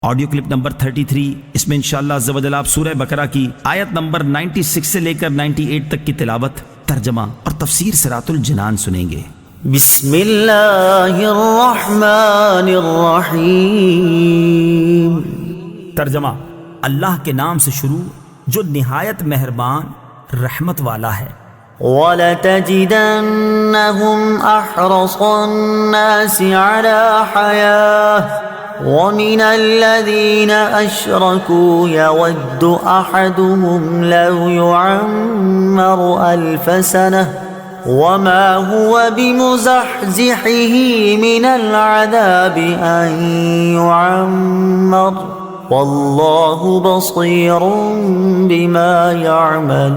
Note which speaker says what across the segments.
Speaker 1: Audio clip number 33، اس میں انشاءاللہ عز و جل آپ سورہ بقرہ کی آیت نمبر 96 سے لے کر 98 تک کی تلاوت، ترجمہ اور تفسیر صراط الجنان سنیں گے۔
Speaker 2: بسم اللہ الرحمن الرحیم۔
Speaker 1: ترجمہ: اللہ کے نام سے شروع جو نہایت مہربان رحمت والا ہے۔
Speaker 2: وَلَتَجِدَنَّهُمْ أَحْرَصَ النَّاسِ عَلَى حَيَاةٍ وَمِنَ الَّذِينَ أَشْرَكُوا يَوَدُّ أَحَدُهُمْ لَوْ يُعَمَّرُ أَلْفَ سَنَةٍ وَمَا هُوَ بِمُزَحْزِحِهِ مِنَ الْعَذَابِ أَن يُعَمَّرَ وَاللَّهُ بَصِيرٌ بِمَا يَعْمَلُونَ۔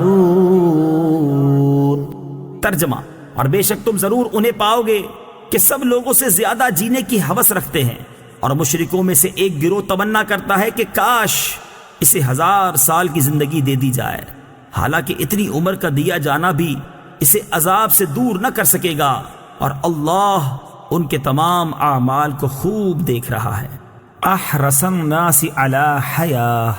Speaker 1: ترجمہ: اور بے شک تم ضرور انہیں پاؤ گے کہ سب لوگوں سے زیادہ جینے کی ہوس رکھتے ہیں، اور مشرکوں میں سے ایک گروہ تمنا کرتا ہے کہ کاش اسے 1000 سال کی زندگی دے دی جائے، حالانکہ اتنی عمر کا دیا جانا بھی اسے عذاب سے دور نہ کر سکے گا، اور اللہ ان کے تمام اعمال کو خوب دیکھ رہا ہے۔ احرص الناس علی حیاہ،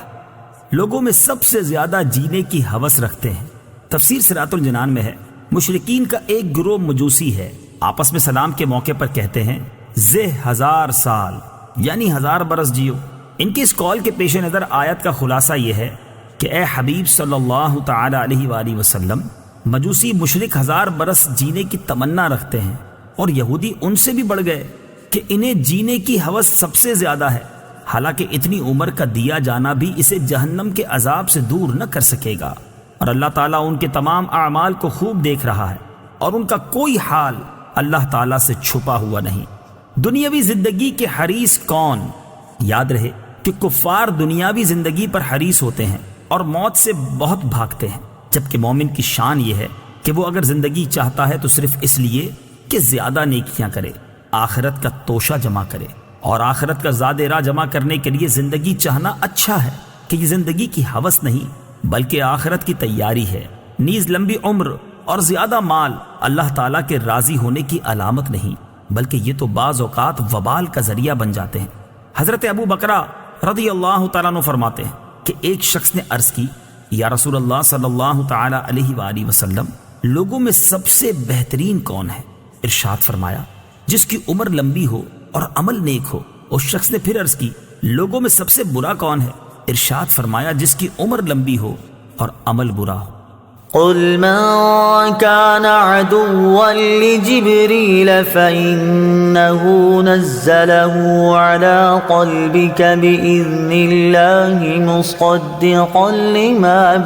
Speaker 1: لوگوں میں سب سے زیادہ جینے کی ہوس رکھتے ہیں۔ تفسیر صراط الجنان میں ہے، مشرکین کا ایک گروہ مجوسی ہے، آپس میں سلام کے موقع پر کہتے ہیں زہ 1000 سال یعنی 1000 برس جیو۔ ان کی اس قول کے پیش نظر آیت کا خلاصہ یہ ہے کہ اے حبیب صلی اللہ تعالی علیہ وآلہ وسلم، مجوسی مشرک 1000 برس جینے کی تمنا رکھتے ہیں، اور یہودی ان سے بھی بڑھ گئے کہ انہیں جینے کی ہوس سب سے زیادہ ہے، حالانکہ اتنی عمر کا دیا جانا بھی اسے جہنم کے عذاب سے دور نہ کر سکے گا، اور اللہ تعالیٰ ان کے تمام اعمال کو خوب دیکھ رہا ہے، اور ان کا کوئی حال اللہ تعالیٰ سے چھپا ہوا نہیں۔ دنیاوی زندگی کے حریص کون؟ یاد رہے کہ کفار دنیاوی زندگی پر حریص ہوتے ہیں اور موت سے بہت بھاگتے ہیں، جبکہ مومن کی شان یہ ہے کہ وہ اگر زندگی چاہتا ہے تو صرف اس لیے کہ زیادہ نیکیاں کرے، آخرت کا توشہ جمع کرے، اور آخرت کا زاد راہ جمع کرنے کے لیے زندگی چاہنا اچھا ہے کہ یہ زندگی کی ہوس نہیں بلکہ آخرت کی تیاری ہے۔ نیز لمبی عمر اور زیادہ مال اللہ تعالیٰ کے راضی ہونے کی علامت نہیں، بلکہ یہ تو بعض اوقات وبال کا ذریعہ بن جاتے ہیں۔ حضرت ابو بکرہ رضی اللہ تعالیٰ عنہ فرماتے ہیں کہ ایک شخص نے عرض کی، یا رسول اللہ صلی اللہ تعالی علیہ وآلہ وسلم، لوگوں میں سب سے بہترین کون ہے؟ ارشاد فرمایا، جس کی عمر لمبی ہو اور عمل نیک ہو۔ اس شخص نے پھر عرض کی، لوگوں میں سب سے برا کون ہے؟ ارشاد فرمایا، جس کی عمر لمبی ہو اور عمل برا ہو۔
Speaker 2: قل من كان عدوا لجبريل فإنه نزله على قلبك بإذن الله مصدقا لما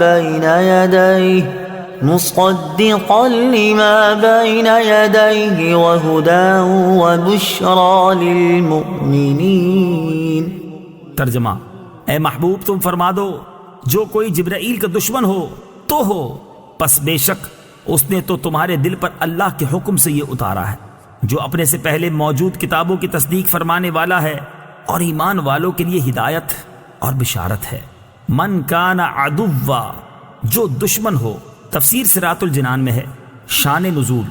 Speaker 2: بين يديه وهدى وبشرى للمؤمنين۔
Speaker 1: ترجمہ: اے محبوب تم فرما دو، جو کوئی جبرائیل کا دشمن ہو تو ہو، پس بے شک اس نے تو تمہارے دل پر اللہ کے حکم سے یہ اتارا ہے، جو اپنے سے پہلے موجود کتابوں کی تصدیق فرمانے والا ہے، اور ایمان والوں کے لیے ہدایت اور بشارت ہے۔ من کان عدوا، جو دشمن ہو۔ تفسیر صراط الجنان میں ہے، شان نزول،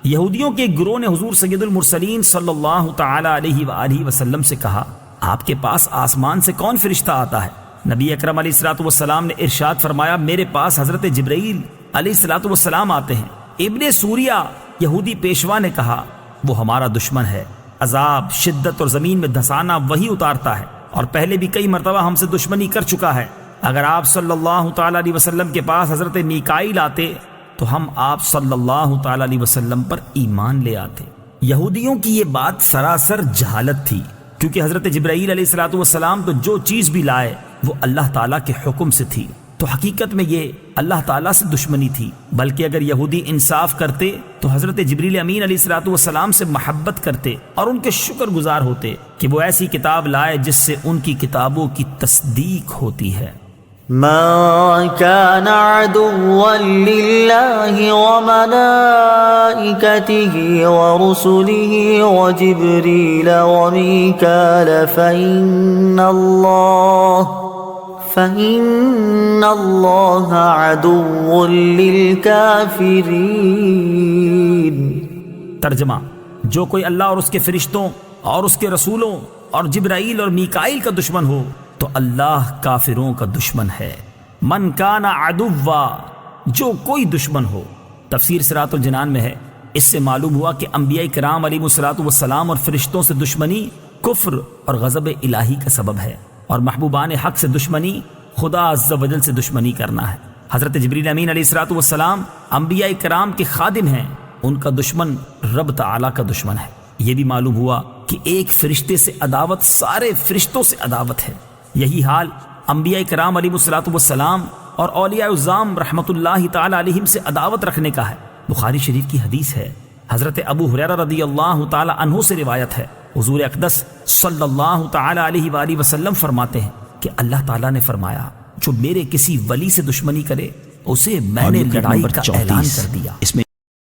Speaker 1: یہودیوں کے گروہ نے حضور سید المرسلین صلی اللہ تعالی علیہ وآلہ وسلم سے کہا، آپ کے پاس آسمان سے کون فرشتہ آتا ہے؟ نبی اکرم علیہ الصلوۃ والسلام نے ارشاد فرمایا، میرے پاس حضرت جبرائیل علیہ الصلوۃ والسلام آتے ہیں۔ ابن سوریہ یہودی پیشوا نے کہا، وہ ہمارا دشمن ہے، عذاب، شدت اور زمین میں دھسانا وہی اتارتا ہے، اور پہلے بھی کئی مرتبہ ہم سے دشمنی کر چکا ہے۔ اگر آپ صلی اللہ تعالی علیہ وسلم کے پاس حضرت میکائیل آتے تو ہم آپ صلی اللہ تعالی علیہ وسلم پر ایمان لے آتے۔ یہودیوں کی یہ بات سراسر جہالت تھی، کیونکہ حضرت جبرائیل علیہ الصلوۃ والسلام تو جو چیز بھی لائے وہ اللہ تعالیٰ کے حکم سے تھی، تو حقیقت میں یہ اللہ تعالیٰ سے دشمنی تھی۔ بلکہ اگر یہودی انصاف کرتے تو حضرت جبریل امین علیہ الصلوۃ والسلام سے محبت کرتے اور ان کے شکر گزار ہوتے کہ وہ ایسی کتاب لائے جس سے ان کی کتابوں کی تصدیق ہوتی ہے۔
Speaker 2: من كان عدوا لله وملائكته ورسله وجبريل وميكال فإن الله عدو للكافرين۔
Speaker 1: ترجمہ: جو کوئی اللہ اور اس کے فرشتوں اور اس کے رسولوں اور جبرائیل اور میکائیل کا دشمن ہو تو اللہ کافروں کا دشمن ہے۔ من کان عدوا، جو کوئی دشمن ہو۔ تفسیر صراط الجنان میں ہے، اس سے معلوم ہوا کہ انبیاء کرام علیہ الصلوۃ والسلام اور فرشتوں سے دشمنی کفر اور غضب الہی کا سبب ہے، اور محبوبان حق سے دشمنی خدا عز و جل سے دشمنی کرنا ہے۔ حضرت جبریل امین علیہ الصلوۃ والسلام انبیاء کرام کے خادم ہیں، ان کا دشمن رب تعالیٰ کا دشمن ہے۔ یہ بھی معلوم ہوا کہ ایک فرشتے سے عداوت سارے فرشتوں سے عداوت ہے۔ یہی حال انبیاء کرام علیہ الصلوۃ والسلام اور اولیاء العظام رحمۃ اللہ تعالی علیہم سے عداوت رکھنے کا ہے۔ بخاری شریف کی حدیث ہے، حضرت ابو ہریرہ رضی اللہ تعالی عنہ سے روایت ہے، حضور اقدس صلی اللہ تعالی علیہ وآلہ وسلم فرماتے ہیں کہ اللہ تعالیٰ نے فرمایا، جو میرے کسی ولی سے دشمنی کرے اسے میں نے لڑائی کا اعلان کر دیا۔